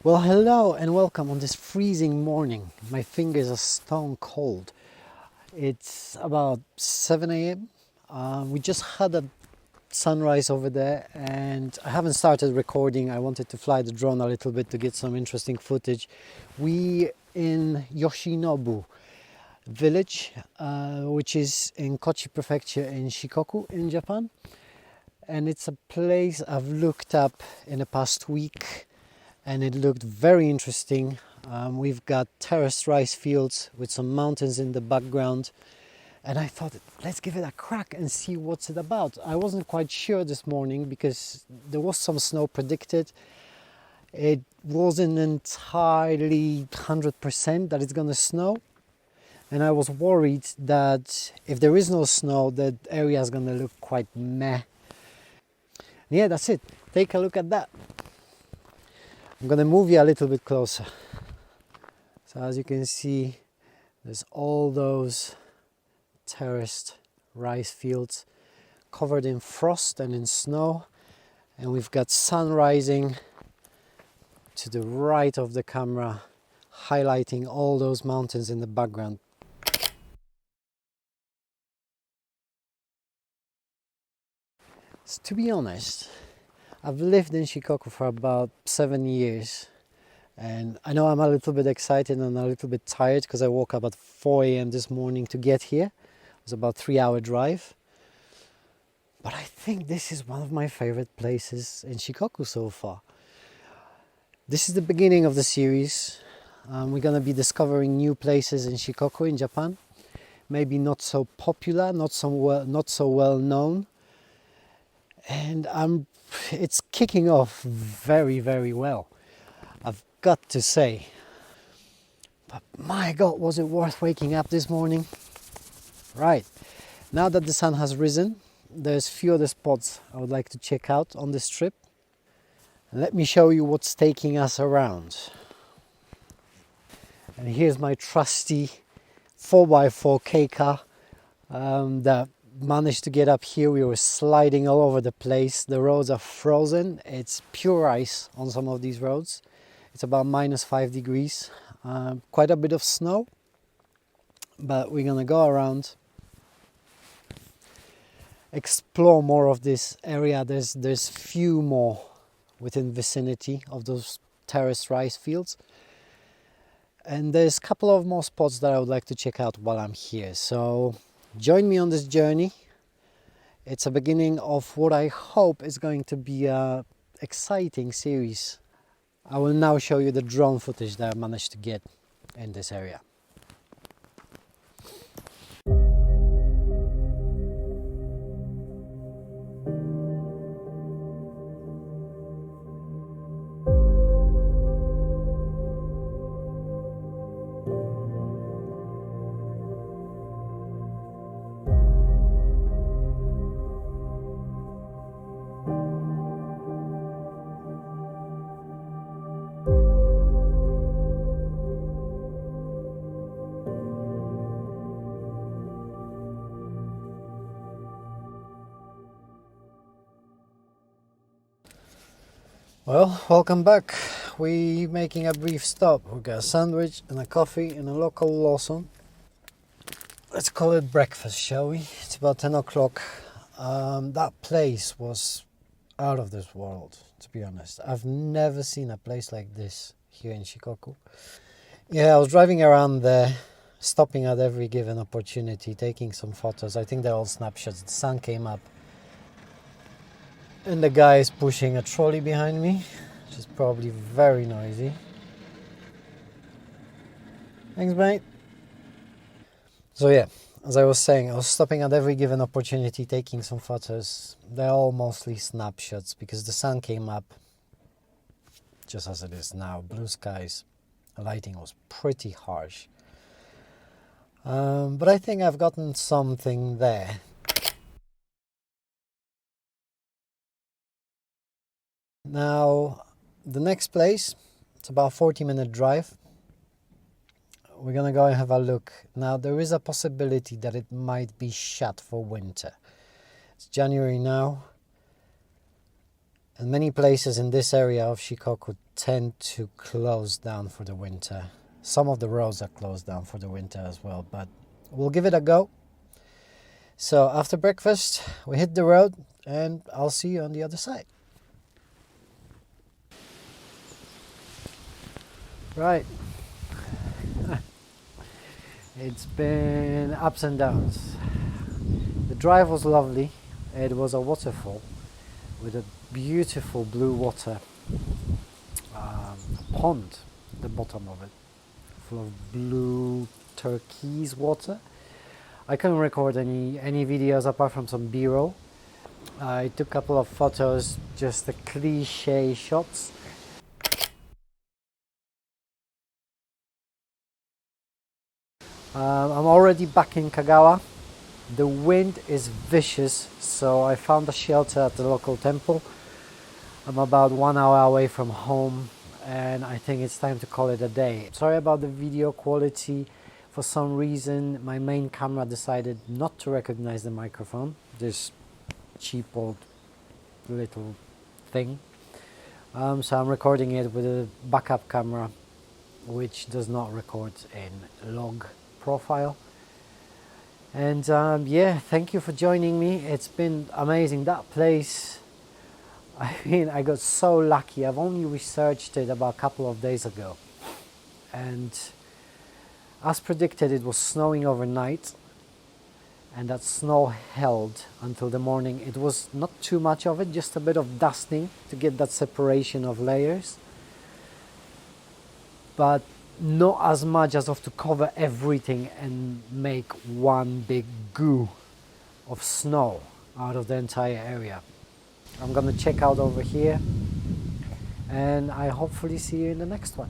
Well, hello and welcome on this freezing morning. My fingers are stone cold. It's about 7 a.m. We just had a sunrise over there and I haven't started recording. I wanted to fly the drone a little bit to get some interesting footage. We in Yoshinobu village, which is in Kochi prefecture in Shikoku in Japan. And it's a place I've looked up in the past week and it looked very interesting. We've got terraced rice fields with some mountains in the background, and I thought, let's give it a crack and see what's it about. I wasn't quite sure this morning because there was some snow predicted. It wasn't entirely 100% that it's gonna snow, and I was worried that if there is no snow, that area is gonna look quite meh. Yeah, that's it. Take a look at that. I'm gonna move you a little bit closer. So as you can see, there's all those terraced rice fields covered in frost and in snow, and we've got sun rising to the right of the camera, highlighting all those mountains in the background. So to be honest, I've lived in Shikoku for about 7 years, and I know I'm a little bit excited and a little bit tired because I woke up at 4 a.m. this morning to get here. It was about a 3-hour drive. But I think this is one of my favorite places in Shikoku so far. This is the beginning of the series. We're going to be discovering new places in Shikoku in Japan. Maybe not so popular, not so well known. And it's kicking off very, very well, I've got to say. But my God, was it worth waking up this morning? Right, now that the sun has risen, there's few other spots I would like to check out on this trip. And let me show you what's taking us around. And here's my trusty 4x4 K car that managed to get up here. We were sliding all over the place. The roads are frozen. It's pure ice on some of these roads. It's about -5 degrees. Quite a bit of snow, but we're gonna go around, explore more of this area. There's few more within vicinity of those terraced rice fields, and there's a couple of more spots that I would like to check out while I'm here. So join me on this journey. It's a beginning of what I hope is going to be an exciting series. I will now show you the drone footage that I managed to get in this area. Well, welcome back. We're making a brief stop. We got a sandwich and a coffee in a local Lawson. Let's call it breakfast, shall we? It's about 10 o'clock. That place was out of this world, to be honest. I've never seen a place like this here in Shikoku. Yeah, I was driving around there, stopping at every given opportunity, taking some photos. I think they're all snapshots. The sun came up, and the guy is pushing a trolley behind me, which is probably very noisy. Thanks, mate. So yeah, as I was saying, I was stopping at every given opportunity, taking some photos. They're all mostly snapshots because the sun came up just as it is now. Blue skies, lighting was pretty harsh. But I think I've gotten something there. Now, the next place, it's about a 40-minute drive. We're gonna go and have a look. Now, there is a possibility that it might be shut for winter. It's January now, And many places in this area of Shikoku tend to close down for the winter. Some of the roads are closed down for the winter as well, but we'll give it a go. So after breakfast, we hit the road and I'll see you on the other side. Right. It's been ups and downs. The drive was lovely. It was a waterfall with a beautiful blue water, a pond at the bottom of it, full of blue turquoise water. I couldn't record any videos apart from some B-roll. I took a couple of photos, just the cliche shots. I'm already back in Kagawa. The wind is vicious, so I found a shelter at the local temple. I'm about 1 hour away from home and I think it's time to call it a day. Sorry about the video quality. For some reason my main camera decided not to recognize the microphone, this cheap old little thing. So I'm recording it with a backup camera which does not record in log profile. And yeah, thank you for joining me. It's been amazing. That place, I mean, I got so lucky. I've only researched it about a couple of days ago, and as predicted, it was snowing overnight, and that snow held until the morning. It was not too much of it, just a bit of dusting to get that separation of layers, but not as much as to cover everything and make one big goo of snow out of the entire area. I'm gonna check out over here and I hopefully see you in the next one.